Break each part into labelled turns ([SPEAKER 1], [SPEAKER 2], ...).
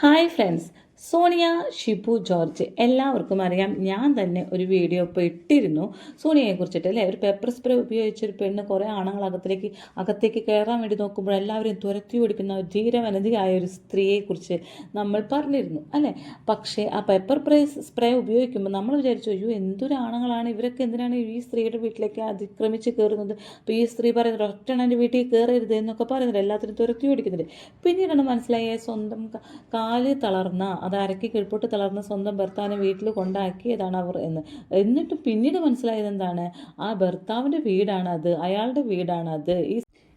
[SPEAKER 1] Hi friends, Sonia Shibu George എല്ലാവർക്കും അറിയാം. ഞാൻ തന്നെ ഒരു വീഡിയോ ഇപ്പോൾ ഇട്ടിരുന്നു സോണിയയെ കുറിച്ചിട്ട് അല്ലേ. ഒരു പെപ്പർ സ്പ്രേ ഉപയോഗിച്ചൊരു പെണ്ണ് കുറേ ആണുങ്ങൾ അകത്തേക്ക് കയറാൻ വേണ്ടി നോക്കുമ്പോൾ എല്ലാവരെയും തുരത്തി ഓടിക്കുന്ന ഒരു ധീരവനതിയായ ഒരു സ്ത്രീയെക്കുറിച്ച് നമ്മൾ പറഞ്ഞിരുന്നു അല്ലേ. പക്ഷേ ആ പെപ്പർ സ്പ്രേ ഉപയോഗിക്കുമ്പോൾ നമ്മൾ വിചാരിച്ചു, അയ്യോ എന്തൊരു ആണുങ്ങളാണ് ഇവരൊക്കെ, എന്തിനാണ് ഈ സ്ത്രീയുടെ വീട്ടിലേക്ക് അതിക്രമിച്ച് കയറുന്നത്. അപ്പോൾ ഈ സ്ത്രീ പറയുന്നത് ഒറ്റ എൻ്റെ വീട്ടിൽ കയറരുത് എന്നൊക്കെ പറയുന്നത്, എല്ലാത്തിനും തുരത്തി ഓടിക്കുന്നുണ്ട്. പിന്നീടാണ് മനസ്സിലായ സ്വന്തം കാല് തളർന്ന, അത് അരക്കി കീഴ്പോട്ട് തളർന്ന സ്വന്തം ഭർത്താവിനെ വീട്ടിൽ കൊണ്ടാക്കിയതാണ് അവർ എന്ന്. എന്നിട്ട് പിന്നീട് മനസ്സിലായത് എന്താണ്, ആ ഭർത്താവിൻ്റെ വീടാണത്, അയാളുടെ വീടാണത്.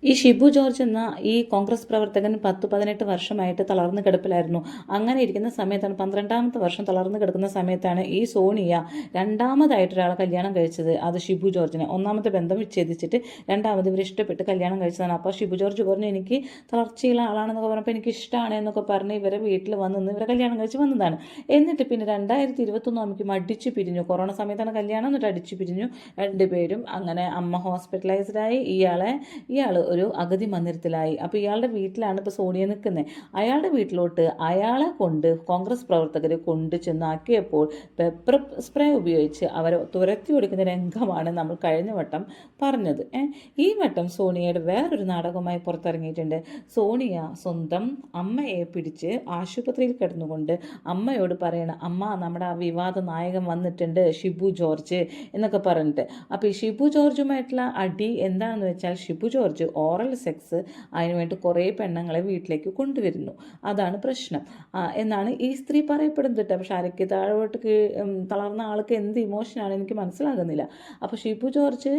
[SPEAKER 1] ഈ ഷിബു ജോർജ് എന്ന ഈ കോൺഗ്രസ് പ്രവർത്തകൻ 10-18 വർഷമായിട്ട് തളർന്നു കിടപ്പിലായിരുന്നു. അങ്ങനെ ഇരിക്കുന്ന സമയത്താണ്, 12ാമത്തെ വർഷം തളർന്നു കിടക്കുന്ന സമയത്താണ് ഈ സോണിയ രണ്ടാമതായിട്ട് ഒരാളെ കല്യാണം കഴിച്ചത്. അത് ഷിബു ജോർജിനെ. ഒന്നാമത്തെ ബന്ധം വിച്ഛേദിച്ചിട്ട് രണ്ടാമത് ഇവർ ഇഷ്ടപ്പെട്ട് കല്യാണം കഴിച്ചതാണ്. അപ്പോൾ ഷിബു ജോർജ് പറഞ്ഞു, എനിക്ക് തളർച്ചയുള്ള ആളാണെന്നൊക്കെ പറഞ്ഞപ്പോൾ എനിക്ക് ഇഷ്ടമാണ് എന്നൊക്കെ പറഞ്ഞ് ഇവരെ വീട്ടിൽ വന്ന് ഇവരെ കല്യാണം കഴിച്ച് വന്നതാണ്. എന്നിട്ട് പിന്നെ 2021 നമുക്ക് അടിച്ചു പിരിഞ്ഞു. കൊറോണ സമയത്താണ് കല്യാണം. എന്നിട്ട് അടിച്ചു പിരിഞ്ഞു രണ്ടുപേരും. അങ്ങനെ അമ്മ ഹോസ്പിറ്റലൈസ്ഡായി, ഇയാൾ ഒരു അഗതി മന്ദിരത്തിലായി. അപ്പോൾ ഇയാളുടെ വീട്ടിലാണ് ഇപ്പോൾ സോണിയ നിൽക്കുന്നത്. അയാളുടെ വീട്ടിലോട്ട് അയാളെ കൊണ്ട് കോൺഗ്രസ് പ്രവർത്തകർ കൊണ്ട് ചെന്നാക്കിയപ്പോൾ പെപ്പർ സ്പ്രേ ഉപയോഗിച്ച് അവരെ തുരത്തി ഓടിക്കുന്ന രംഗമാണ് നമ്മൾ കഴിഞ്ഞ വട്ടം പറഞ്ഞത്. ഈ വട്ടം സോണിയയുടെ വേറൊരു നാടകമായി പുറത്തിറങ്ങിയിട്ടുണ്ട്. സോണിയ സ്വന്തം അമ്മയെ പിടിച്ച് ആശുപത്രിയിൽ കിടന്നുകൊണ്ട് അമ്മയോട് പറയണം, അമ്മ നമ്മുടെ ആ വിവാദ നായകൻ വന്നിട്ടുണ്ട് ഷിബു ജോർജ് എന്നൊക്കെ പറഞ്ഞിട്ട്. അപ്പോൾ ഈ ഷിബു ജോർജുമായിട്ടുള്ള അടി എന്താണെന്ന് വെച്ചാൽ, ഷിബു ജോർജ് ഓറൽ സെക്സ് അതിനുവേണ്ടി കുറേ പെണ്ണുങ്ങളെ വീട്ടിലേക്ക് കൊണ്ടുവരുന്നു, അതാണ് പ്രശ്നം എന്നാണ് ഈ സ്ത്രീ പറയപ്പെടുന്നത് കേട്ടോ. പക്ഷെ അരയ്ക്ക് താഴോട്ട് തളർന്ന ആൾക്ക് എന്ത് ഇമോഷനാണ് എനിക്ക് മനസ്സിലാകുന്നില്ല. അപ്പോൾ ഷിബു ജോർജ്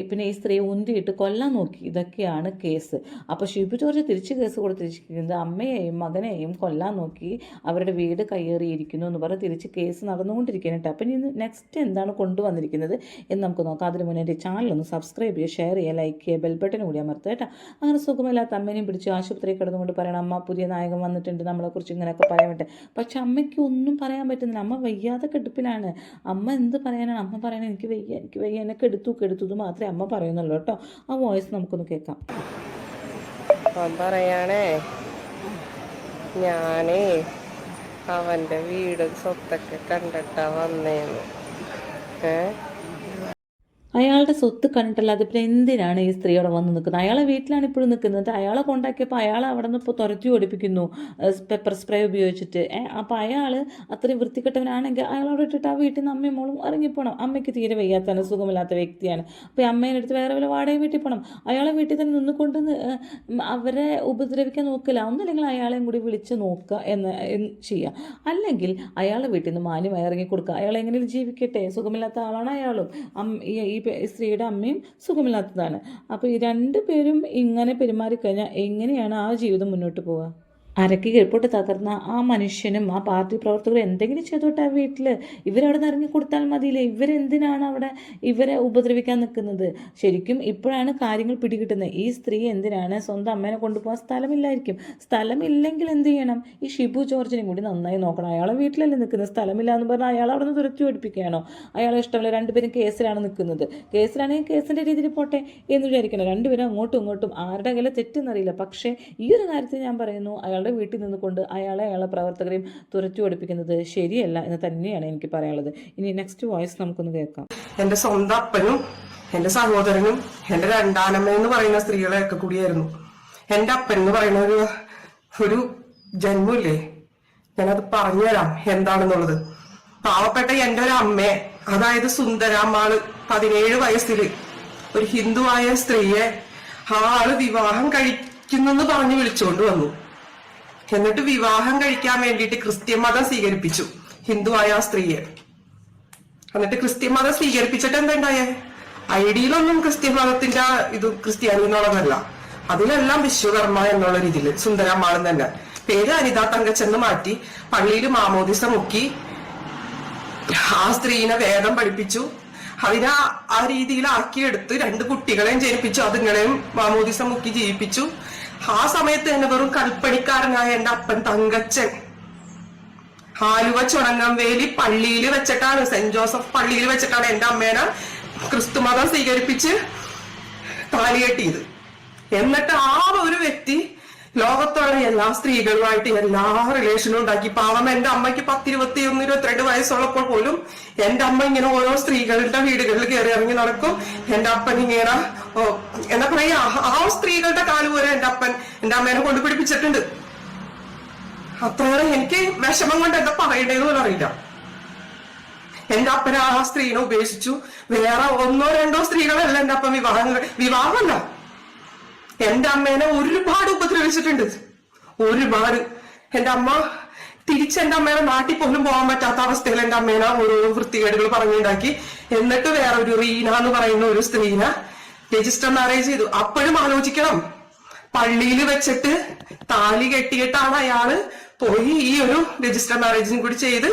[SPEAKER 1] പിന്നെ ഈ സ്ത്രീയെ ഉന്തിയിട്ട് കൊല്ലാൻ നോക്കി, ഇതൊക്കെയാണ് കേസ്. അപ്പോൾ ഷിബു ജോർജ് തിരിച്ച് കേസ് കൊടുത്തിരിക്കുന്നത് അമ്മയെയും മകനെയും കൊല്ലാൻ നോക്കി, അവരുടെ വീട് കയ്യേറിയിരിക്കുന്നു എന്ന് പറഞ്ഞ് തിരിച്ച് കേസ് നടന്നുകൊണ്ടിരിക്കുകയാണ് കേട്ടോ. അപ്പം ഇന്ന് നെക്സ്റ്റ് എന്താണ് കൊണ്ടുവന്നിരിക്കുന്നത് എന്ന് നമുക്ക് നോക്കാം. അതിന് മുന്നേ എൻ്റെ ചാനലൊന്ന് സബ്സ്ക്രൈബ് ചെയ്യുക, ഷെയർ ചെയ്യുക, ലൈക്ക് ചെയ്യുക, ബെൽ ബട്ടൺ കൂടി അമർത്തുക കേട്ടോ. അങ്ങനെ സുഖമില്ലാത്ത അമ്മേനെയും പിടിച്ച് ആശുപത്രിയിൽ കിടന്നുകൊണ്ട് പറയണം, അമ്മ പുതിയ നായകൻ വന്നിട്ടുണ്ട്, നമ്മളെക്കുറിച്ച് ഇങ്ങനെയൊക്കെ പറയാൻ പറ്റും. പക്ഷെ അമ്മയ്ക്ക് ഒന്നും പറയാൻ പറ്റുന്നില്ല. അമ്മ വയ്യാതെ കെടുപ്പിലാണ്. അമ്മ എന്ത് പറയാനാണ്? അമ്മ പറയാൻ എനിക്ക് വയ്യ എന്നെ കെടുത്തു മാത്രമേ അമ്മ പറയുന്നുള്ളൂ കേട്ടോ. ആ വോയിസ് നമുക്കൊന്ന് കേൾക്കാം.
[SPEAKER 2] പറയാണേ, ഞാനേ അവൻ്റെ വീട് സ്വത്തൊക്കെ കണ്ടിട്ടാ വന്നേന്ന്.
[SPEAKER 1] അയാളുടെ സ്വത്ത് കണ്ടിട്ടല്ല, അതിപ്പോൾ എന്തിനാണ് ഈ സ്ത്രീയോടെ വന്ന് നിൽക്കുന്നത്? അയാളെ വീട്ടിലാണ് ഇപ്പോഴും നിൽക്കുന്നത്. അയാളെ കൊണ്ടാക്കിയപ്പോൾ അയാൾ അവിടെ നിന്ന് ഇപ്പോൾ തുരത്തി ഓടിപ്പിക്കുന്നു പെപ്പർ സ്പ്രേ ഉപയോഗിച്ചിട്ട്. അപ്പോൾ അയാൾ അത്രയും വൃത്തികെട്ടവനാണെങ്കിൽ അയാൾ അവിടെ ഇട്ടിട്ട് ആ വീട്ടിൽ നിന്ന് അമ്മയും മോളും ഇറങ്ങിപ്പോണം. അമ്മയ്ക്ക് തീരെ വയ്യാത്താണ്, സുഖമില്ലാത്ത വ്യക്തിയാണ്. അപ്പോൾ അമ്മേനെ അടുത്ത് വേറെ വല്ല വാടക വീട്ടിൽ പോകണം. അയാളെ വീട്ടിൽ തന്നെ നിന്നുകൊണ്ട് അവരെ ഉപദ്രവിക്കാൻ നോക്കില്ല. ഒന്നല്ലെങ്കിൽ അയാളെയും കൂടി വിളിച്ച് നോക്കുക എന്ന് ചെയ്യുക. അല്ലെങ്കിൽ അയാളുടെ വീട്ടിൽ നിന്ന് മാന്യമായി ഇറങ്ങി കൊടുക്കുക. അയാൾ എങ്ങനെയും ജീവിക്കട്ടെ, സുഖമില്ലാത്ത ആളാണ് അയാളും. ഈ സ്ത്രീയുടെ അമ്മയും സുഖമില്ലാത്തതാണ്. അപ്പോൾ ഈ രണ്ടുപേരും ഇങ്ങനെ പെരുമാറിക്കഴിഞ്ഞാൽ എങ്ങനെയാണ് ആ ജീവിതം മുന്നോട്ട് പോവുക? അരക്ക് കീഴ്പോട്ട് തകർന്ന ആ മനുഷ്യനും ആ പാർട്ടി പ്രവർത്തകരും എന്തെങ്കിലും ചെയ്തോട്ടെ ആ വീട്ടിൽ. ഇവരവിടെ നിന്ന് ഇറങ്ങി കൊടുത്താൽ മതിയില്ലേ? ഇവരെന്തിനാണ് അവിടെ ഇവരെ ഉപദ്രവിക്കാൻ നിൽക്കുന്നത്? ശരിക്കും ഇപ്പോഴാണ് കാര്യങ്ങൾ പിടികിട്ടുന്നത്. ഈ സ്ത്രീ എന്തിനാണ് സ്വന്തം അമ്മേനെ കൊണ്ടുപോകാൻ സ്ഥലമില്ലായിരിക്കും. സ്ഥലമില്ലെങ്കിൽ എന്ത് ചെയ്യണം? ഈ ഷിബു ജോർജിനെയും കൂടി നന്നായി നോക്കണം. അയാളെ വീട്ടിലല്ലേ നിൽക്കുന്നത്. സ്ഥലമില്ല എന്ന് പറഞ്ഞാൽ അയാൾ അവിടെ നിന്ന് തുരത്തി പഠിപ്പിക്കുകയാണോ? അയാളെ ഇഷ്ടമല്ല. രണ്ടുപേരും കേസിലാണ് നിൽക്കുന്നത്. കേസിലാണെങ്കിൽ കേസിൻ്റെ രീതിയിൽ പോട്ടെ എന്ന് വിചാരിക്കണം. രണ്ടുപേരും അങ്ങോട്ടും ഇങ്ങോട്ടും ആരുടെ കയ്യിലെ തെറ്റെന്നറിയില്ല. പക്ഷേ ഈ ഒരു കാര്യത്തിൽ ഞാൻ പറയുന്നു, അയാളുടെ വീട്ടിൽ നിന്നുകൊണ്ട് അയാളെ പ്രവർത്തകരെയും തുരത്തി ഓടിപ്പിക്കുന്നത് ശരിയല്ല എന്ന് തന്നെയാണ് എനിക്ക് പറയാനുള്ളത്. ഇനി നെക്സ്റ്റ് വോയിസ് നമുക്കൊന്ന് കേൾക്കാം.
[SPEAKER 3] എന്റെ സ്വന്തം അപ്പനും എന്റെ സഹോദരനും എന്റെ രണ്ടാനമ്മ എന്ന് പറയുന്ന സ്ത്രീകളെയൊക്കെ കൂടിയായിരുന്നു. എന്റെ അപ്പൻ എന്ന് പറയുന്ന ഒരു ജന്മമില്ലേ, ഞാനത് പറഞ്ഞുതരാം എന്താണെന്നുള്ളത്. പാവപ്പെട്ട എന്റെ ഒരു അമ്മയെ, അതായത് സുന്ദരാമ്മാള് 17 വയസ്സിൽ ഒരു ഹിന്ദുവായ സ്ത്രീയെ ആള് വിവാഹം കഴിക്കുന്നെന്ന് പറഞ്ഞ് വിളിച്ചുകൊണ്ട് വന്നു. എന്നിട്ട് വിവാഹം കഴിക്കാൻ വേണ്ടിയിട്ട് ക്രിസ്ത്യൻ മതം സ്വീകരിപ്പിച്ചു ഹിന്ദുവായ ആ സ്ത്രീയെ. എന്നിട്ട് ക്രിസ്ത്യൻ മതം സ്വീകരിപ്പിച്ചിട്ട് എന്തുണ്ടായേ? ഐഡിയിലൊന്നും ക്രിസ്ത്യൻ മതത്തിന്റെ ഇത് ക്രിസ്ത്യാനി എന്നുള്ളതല്ല, അതിലെല്ലാം വിശ്വകർമ്മ എന്നുള്ള രീതിയിൽ സുന്ദരമ്മാളും തന്നെ പേര് അനിതാ തങ്കച്ചെന്ന് മാറ്റി പള്ളിയിൽ മാമോദിസ മുക്കി ആ സ്ത്രീനെ വേദം പഠിപ്പിച്ചു. അതിനെ ആ രീതിയിൽ ആക്കിയെടുത്ത് 2 കുട്ടികളെയും ജനിപ്പിച്ചു. അതുങ്ങളെയും മാമോദിസ മുക്കി ജീവിപ്പിച്ചു. ആ സമയത്ത് തന്നെ വെറും കൽപ്പണിക്കാരനായ എന്റെ അപ്പൻ തങ്കച്ചൻ ആലുവ ചുണങ്ങംവേലി പള്ളിയിൽ വെച്ചിട്ടാണ്, സെന്റ് ജോസഫ് പള്ളിയിൽ വെച്ചിട്ടാണ് എന്റെ അമ്മേനെ ക്രിസ്തുമതം സ്വീകരിപ്പിച്ച് താലികെട്ടിയത്. എന്നിട്ട് ആ ഒരു വ്യക്തി ലോകത്തുള്ള എല്ലാ സ്ത്രീകളുമായിട്ട് എല്ലാ റിലേഷനും ഉണ്ടാക്കി. പാവം എന്റെ അമ്മയ്ക്ക് 10, 21, 22 വയസ്സുള്ളപ്പോൾ പോലും എന്റെ അമ്മ ഇങ്ങനെ ഓരോ സ്ത്രീകളുടെ വീടുകളിൽ കയറി ഇറങ്ങി നടക്കും. എന്റെ അപ്പൻ ഇങ്ങനെ എന്താ പറയാ, ആ സ്ത്രീകളുടെ കാല് പോലെ എന്റെ അമ്മേനെ കൊണ്ട് പിടിപ്പിച്ചിട്ടുണ്ട്. അത്രയേറെ എനിക്ക് വിഷമം കൊണ്ട് എന്താ പറയണ്ടേന്ന് പോലും അറിയില്ല. എന്റെ അപ്പനെ ആ സ്ത്രീനെ ഉപേക്ഷിച്ചു. വേറെ 1, 2 സ്ത്രീകളല്ല എന്റെ അപ്പൻ വിവാഹമല്ല. എന്റെ അമ്മേനെ ഒരുപാട് ഉപദ്രവിച്ചിട്ടുണ്ട്, ഒരുപാട്. എന്റെ അമ്മ എന്റെ അമ്മേനെ നാട്ടിൽ പോലും പോകാൻ പറ്റാത്ത അവസ്ഥയിൽ എന്റെ അമ്മേനെ ഓരോ വൃത്തികേടുകൾ പറഞ്ഞുണ്ടാക്കി. എന്നിട്ട് വേറൊരു റീന എന്ന് പറയുന്ന ഒരു സ്ത്രീനെ രജിസ്റ്റർ മാരേജ് ചെയ്തു. അപ്പോഴും ആലോചിക്കണം, പള്ളിയിൽ വെച്ചിട്ട് താലി കെട്ടിയിട്ടാണ് അയാള് പോയി ഈ ഒരു രജിസ്റ്റർ മാരേജിനും കൂടി ചെയ്ത്.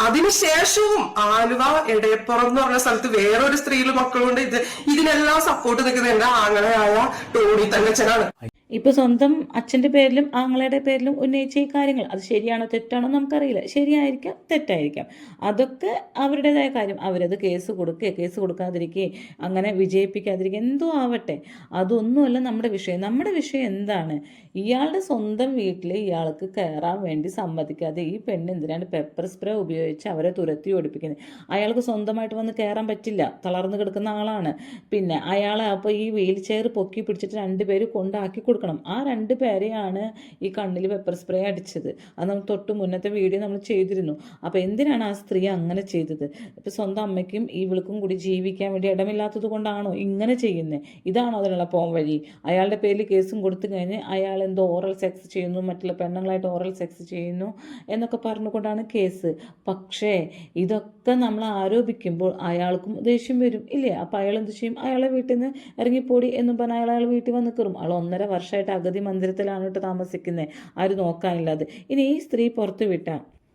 [SPEAKER 3] അതിനുശേഷവും ആലുവ എടയപ്പുറം എന്ന് പറഞ്ഞ സ്ഥലത്ത് വേറൊരു സ്ത്രീയിലും മക്കളുണ്ട്. ഇതിനെല്ലാം സപ്പോർട്ട് നിൽക്കുന്നത് എന്റെ ആങ്ങളയായ ടോണി തങ്കച്ചനാണ്.
[SPEAKER 1] ഇപ്പോൾ സ്വന്തം അച്ഛൻ്റെ പേരിലും ആങ്ങളുടെ പേരിലും ഉന്നയിച്ച ഈ കാര്യങ്ങൾ അത് ശരിയാണോ തെറ്റാണോ നമുക്കറിയില്ല. ശരിയായിരിക്കാം, തെറ്റായിരിക്കാം, അതൊക്കെ അവരുടേതായ കാര്യം. അവരത് കേസ് കൊടുക്കാതിരിക്കുകയും അങ്ങനെ വിജയിപ്പിക്കാതിരിക്കുക എന്തോ ആവട്ടെ, അതൊന്നുമല്ല നമ്മുടെ വിഷയം. നമ്മുടെ വിഷയം എന്താണ്? ഇയാളുടെ സ്വന്തം വീട്ടിൽ ഇയാൾക്ക് കയറാൻ വേണ്ടി സമ്മതിക്കാതെ ഈ പെണ്ണ് എന്തിനാണ് പെപ്പർ സ്പ്രേ ഉപയോഗിച്ച് അവരെ തുരത്തി ഓടിപ്പിക്കുന്നത്? അയാൾക്ക് സ്വന്തമായിട്ട് വന്ന് കയറാൻ പറ്റില്ല, തളർന്നു കിടക്കുന്ന ആളാണ്. പിന്നെ അയാളെ അപ്പോൾ ഈ വീൽ ചെയർ പൊക്കി പിടിച്ചിട്ട് 2 പേര് കൊണ്ടാക്കി കൊടുക്കണം. ആ 2 പേരെയാണ് ഈ കണ്ണിൽ പെപ്പർ സ്പ്രേ അടിച്ചത്. അത് നമ്മൾ തൊട്ട് മുന്നത്തെ വീഡിയോ നമ്മൾ ചെയ്തിരുന്നു. അപ്പോൾ എന്തിനാണ് ആ സ്ത്രീ അങ്ങനെ ചെയ്തത്? ഇപ്പം സ്വന്തം അമ്മയ്ക്കും ഇവൾക്കും കൂടി ജീവിക്കാൻ വേണ്ടി ഇടമില്ലാത്തത് കൊണ്ടാണോ ഇങ്ങനെ ചെയ്യുന്നത്? ഇതാണോ അതിനുള്ള പോം വഴി? അയാളുടെ പേരിൽ കേസും കൊടുത്തു കഴിഞ്ഞ് അയാൾ എന്തോ ഓറൽ സെക്സ് ചെയ്യുന്നു, മറ്റുള്ള പെണ്ണുങ്ങളായിട്ട് ഓറൽ സെക്സ് ചെയ്യുന്നു എന്നൊക്കെ പറഞ്ഞുകൊണ്ടാണ് കേസ്. പക്ഷേ ഇതൊക്കെ നമ്മൾ ആരോപിക്കുമ്പോൾ അയാൾക്കും ദേഷ്യം വരും ഇല്ലേ? അപ്പോൾ അയാൾ എന്ത് ചെയ്യും? അയാളെ വീട്ടിൽ നിന്ന് ഇറങ്ങിപ്പോടി എന്നും പറഞ്ഞാൽ അയാൾ വീട്ടിൽ വന്ന് കയറും. ആൾ 1.5 വർഷമായിട്ട് അഗതി മന്ദിരത്തിലാണ് കേട്ടോ താമസിക്കുന്നത്, ആരും നോക്കാനില്ലാതെ. ഇനി ഈ സ്ത്രീ പുറത്തു വിട്ട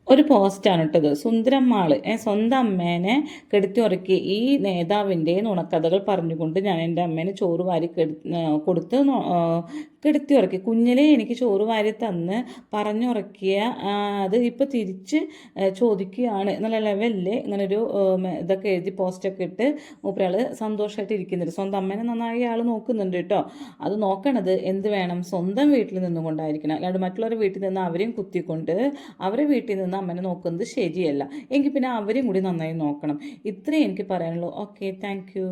[SPEAKER 1] ഒരു പോസ്റ്റാണ് ഇട്ടത്. സുന്ദരമ്മാള് സ്വന്തം അമ്മേനെ കെടുത്തി ഉറക്കി ഈ നേതാവിൻ്റെ നുണക്കഥകൾ പറഞ്ഞുകൊണ്ട് ഞാൻ എൻ്റെ അമ്മേനെ ചോറ് വാരി കൊടുത്ത് കെടുത്തി ഉറക്കി. കുഞ്ഞിലെ എനിക്ക് ചോറ് വാരി തന്ന് പറഞ്ഞുറക്കിയ അത് ഇപ്പോൾ തിരിച്ച് ചോദിക്കുകയാണ് എന്നുള്ള ലെവലിൽ ഇങ്ങനൊരു ഇതൊക്കെ എഴുതി പോസ്റ്റൊക്കെ ഇട്ട് മൂപ്പരാൾ സന്തോഷമായിട്ട് ഇരിക്കുന്നുണ്ട്. സ്വന്തം അമ്മേനെ നന്നായി ആൾ നോക്കുന്നുണ്ട് കേട്ടോ. അത് നോക്കണത് എന്ത് വേണം? സ്വന്തം വീട്ടിൽ നിന്നുകൊണ്ടായിരിക്കണം. അല്ലാണ്ട് മറ്റുള്ളവരുടെ വീട്ടിൽ നിന്ന് അവരെയും കുത്തിക്കൊണ്ട് അവരെ വീട്ടിൽ നിന്ന് അമ്മനെ നോക്കുന്നത് ശരിയല്ല. എങ്കിൽ പിന്നെ അവരെയും കൂടി നന്നായി നോക്കണം. ഇത്രയും എനിക്ക് പറയാനുള്ളൂ. Okay, thank you.